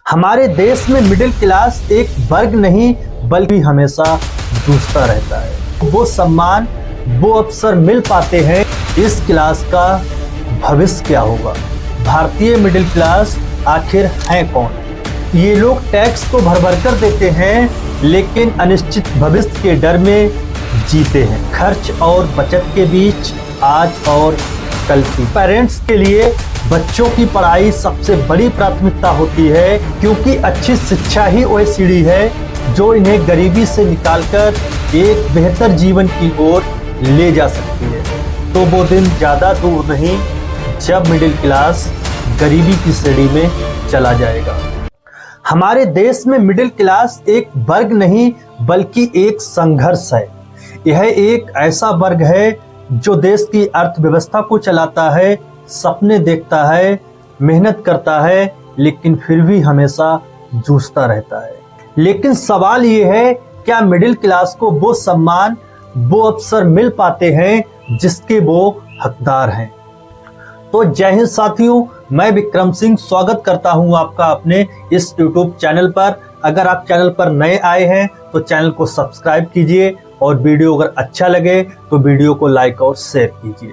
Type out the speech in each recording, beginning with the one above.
हमारे देश में मिडिल क्लास एक वर्ग नहीं बल्कि हमेशा जूझता रहता है। वो सम्मान, वो अवसर मिल पाते हैं, इस क्लास का भविष्य क्या होगा? भारतीय मिडिल क्लास आखिर है कौन? ये लोग टैक्स तो भर भर कर देते हैं, लेकिन अनिश्चित भविष्य के डर में जीते हैं। खर्च और बचत के बीच आज और कल की। पेरेंट्स के लिए बच्चों की पढ़ाई सबसे बड़ी प्राथमिकता होती है, क्योंकि अच्छी शिक्षा ही वह सीढ़ी है जो इन्हें गरीबी से निकालकर एक बेहतर जीवन की ओर ले जा सकती है। तो वो दिन ज़्यादा दूर नहीं जब मिडिल क्लास गरीबी की सीढ़ी में चला जाएगा। हमारे देश में मिडिल क्लास एक वर्ग नहीं बल्कि एक संघर्ष है। यह एक ऐसा वर्ग है जो देश की अर्थव्यवस्था को चलाता है, सपने देखता है, मेहनत करता है, लेकिन फिर भी हमेशा जूझता रहता है। लेकिन सवाल ये है, क्या मिडिल क्लास को वो सम्मान, वो अवसर मिल पाते हैं जिसके वो हकदार हैं? तो जय हिंद साथियों, मैं विक्रम सिंह स्वागत करता हूं आपका अपने इस YouTube चैनल पर। अगर आप चैनल पर नए आए हैं तो चैनल को सब्सक्राइब कीजिए और वीडियो अगर अच्छा लगे तो वीडियो को लाइक और शेयर कीजिए।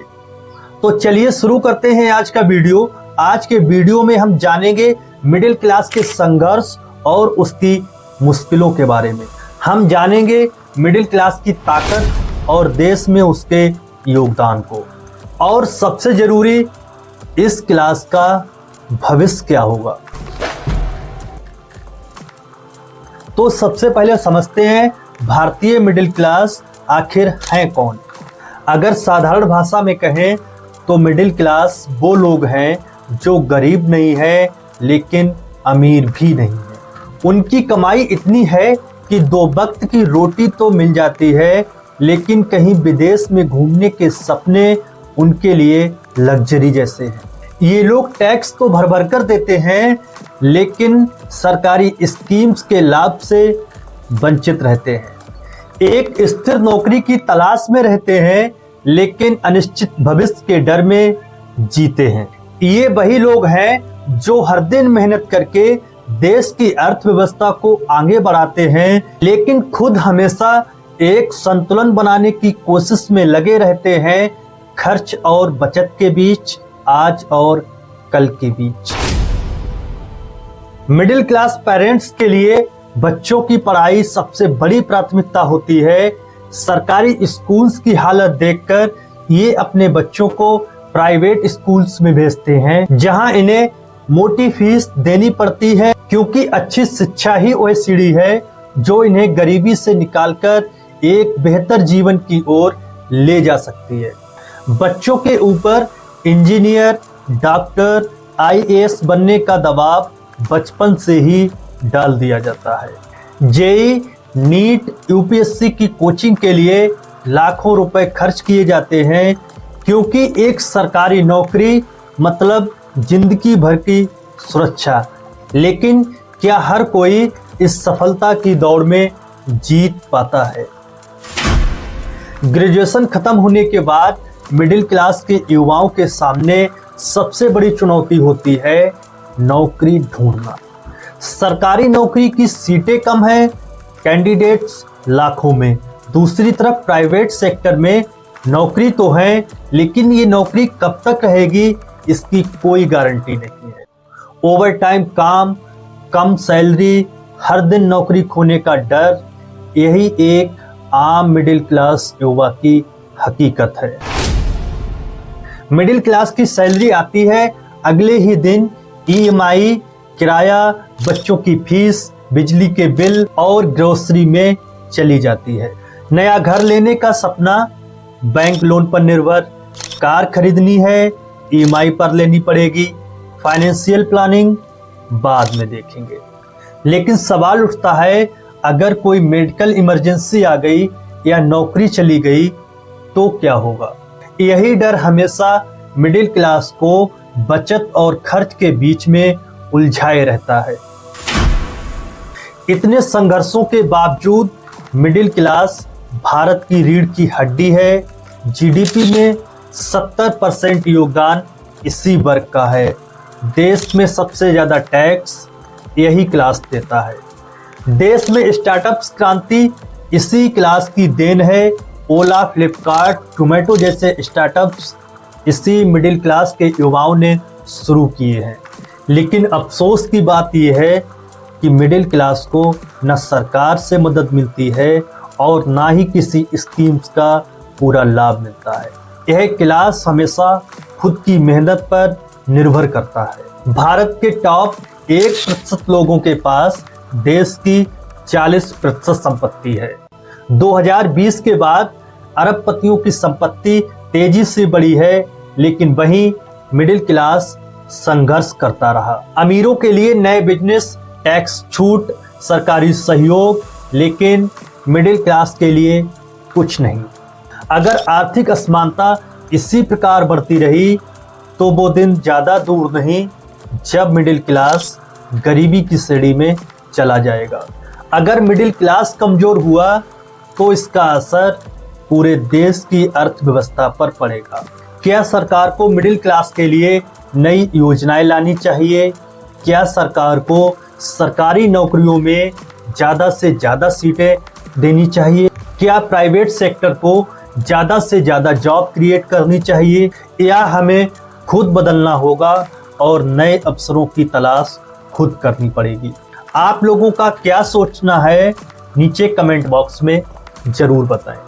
तो चलिए शुरू करते हैं आज का वीडियो। आज के वीडियो में हम जानेंगे मिडिल क्लास के संघर्ष और उसकी मुश्किलों के बारे में। हम जानेंगे मिडिल क्लास की ताकत और देश में उसके योगदान को, और सबसे जरूरी, इस क्लास का भविष्य क्या होगा। तो सबसे पहले समझते हैं भारतीय मिडिल क्लास आखिर है कौन। अगर साधारण भाषा में कहें तो मिडिल क्लास वो लोग हैं जो गरीब नहीं है लेकिन अमीर भी नहीं है। उनकी कमाई इतनी है कि 2 वक्त की रोटी तो मिल जाती है, लेकिन कहीं विदेश में घूमने के सपने उनके लिए लग्जरी जैसे हैं। ये लोग टैक्स तो भर भर कर देते हैं, लेकिन सरकारी स्कीम्स के लाभ से वंचित रहते हैं। एक स्थिर नौकरी की तलाश में रहते हैं, लेकिन अनिश्चित भविष्य के डर में जीते हैं। ये वही लोग हैं जो हर दिन मेहनत करके देश की अर्थव्यवस्था को आगे बढ़ाते हैं, लेकिन खुद हमेशा एक संतुलन बनाने की कोशिश में लगे रहते हैं, खर्च और बचत के बीच, आज और कल के बीच। मिडिल क्लास पेरेंट्स के लिए बच्चों की पढ़ाई सबसे बड़ी प्राथमिकता होती है। सरकारी स्कूल्स की हालत देखकर ये अपने बच्चों को प्राइवेट स्कूल्स में भेजते हैं, जहां इन्हें मोटी फीस देनी पड़ती है, क्योंकि अच्छी शिक्षा ही वह सीढ़ी है जो इन्हें गरीबी से निकालकर एक बेहतर जीवन की ओर ले जा सकती है। बच्चों के ऊपर इंजीनियर, डॉक्टर, IAS बनने का दबाव बचपन से ही डाल दिया जाता है। जेईई, नीट, UPSC की कोचिंग के लिए लाखों रुपए खर्च किए जाते हैं, क्योंकि एक सरकारी नौकरी मतलब जिंदगी भर की सुरक्षा। लेकिन क्या हर कोई इस सफलता की दौड़ में जीत पाता है? ग्रेजुएशन खत्म होने के बाद मिडिल क्लास के युवाओं के सामने सबसे बड़ी चुनौती होती है नौकरी ढूंढना। सरकारी नौकरी की सीटें कम हैं, कैंडिडेट्स लाखों में। दूसरी तरफ प्राइवेट सेक्टर में नौकरी तो है, लेकिन ये नौकरी कब तक रहेगी इसकी कोई गारंटी नहीं है। ओवर टाइम काम, कम सैलरी, हर दिन नौकरी खोने का डर, यही एक आम मिडिल क्लास युवा की हकीकत है। मिडिल क्लास की सैलरी आती है, अगले ही दिन EMI, किराया, बच्चों की फीस, बिजली के बिल और ग्रोसरी में चली जाती है। नया घर लेने का सपना, बैंक लोन पर निर्भर, कार खरीदनी है, EMI पर लेनी पड़ेगी, फाइनेंशियल प्लानिंग बाद में देखेंगे। लेकिन सवाल उठता है, अगर कोई मेडिकल इमरजेंसी आ गई या नौकरी चली गई तो क्या होगा? यही डर हमेशा मिडिल क्लास को बचत और खर्च के बीच में उलझाए रहता है। इतने संघर्षों के बावजूद मिडिल क्लास भारत की रीढ़ की हड्डी है। GDP में 70% योगदान इसी वर्ग का है। देश में सबसे ज्यादा टैक्स, यही क्लास देता है। देश में स्टार्टअप्स क्रांति इसी क्लास की देन है। ओला, फ्लिपकार्ट, जोमेटो जैसे स्टार्टअप्स इसी मिडिल क्लास के युवाओं ने शुरू किए हैं। लेकिन अफसोस की बात यह है कि मिडिल क्लास को न सरकार से मदद मिलती है और ना ही किसी स्कीम्स का पूरा लाभ मिलता है। यह क्लास हमेशा खुद की मेहनत पर निर्भर करता है। भारत के टॉप 1% लोगों के पास देश की 40% संपत्ति है। 2020 के बाद अरबपतियों की संपत्ति तेजी से बढ़ी है, लेकिन वहीं मिडिल क्लास संघर्ष करता रहा। अमीरों के लिए नए बिजनेस, टैक्स छूट, सरकारी सहयोग, लेकिन मिडिल क्लास के लिए कुछ नहीं। अगर आर्थिक असमानता इसी प्रकार बढ़ती रही तो वो दिन ज़्यादा दूर नहीं जब मिडिल क्लास गरीबी की श्रेणी में चला जाएगा। अगर मिडिल क्लास कमज़ोर हुआ तो इसका असर पूरे देश की अर्थव्यवस्था पर पड़ेगा। क्या सरकार को मिडिल क्लास के लिए नई योजनाएं लानी चाहिए? क्या सरकार को सरकारी नौकरियों में ज़्यादा से ज़्यादा सीटें देनी चाहिए? क्या प्राइवेट सेक्टर को ज़्यादा से ज़्यादा जॉब क्रिएट करनी चाहिए, या हमें खुद बदलना होगा और नए अवसरों की तलाश खुद करनी पड़ेगी? आप लोगों का क्या सोचना है नीचे कमेंट बॉक्स में ज़रूर बताएं।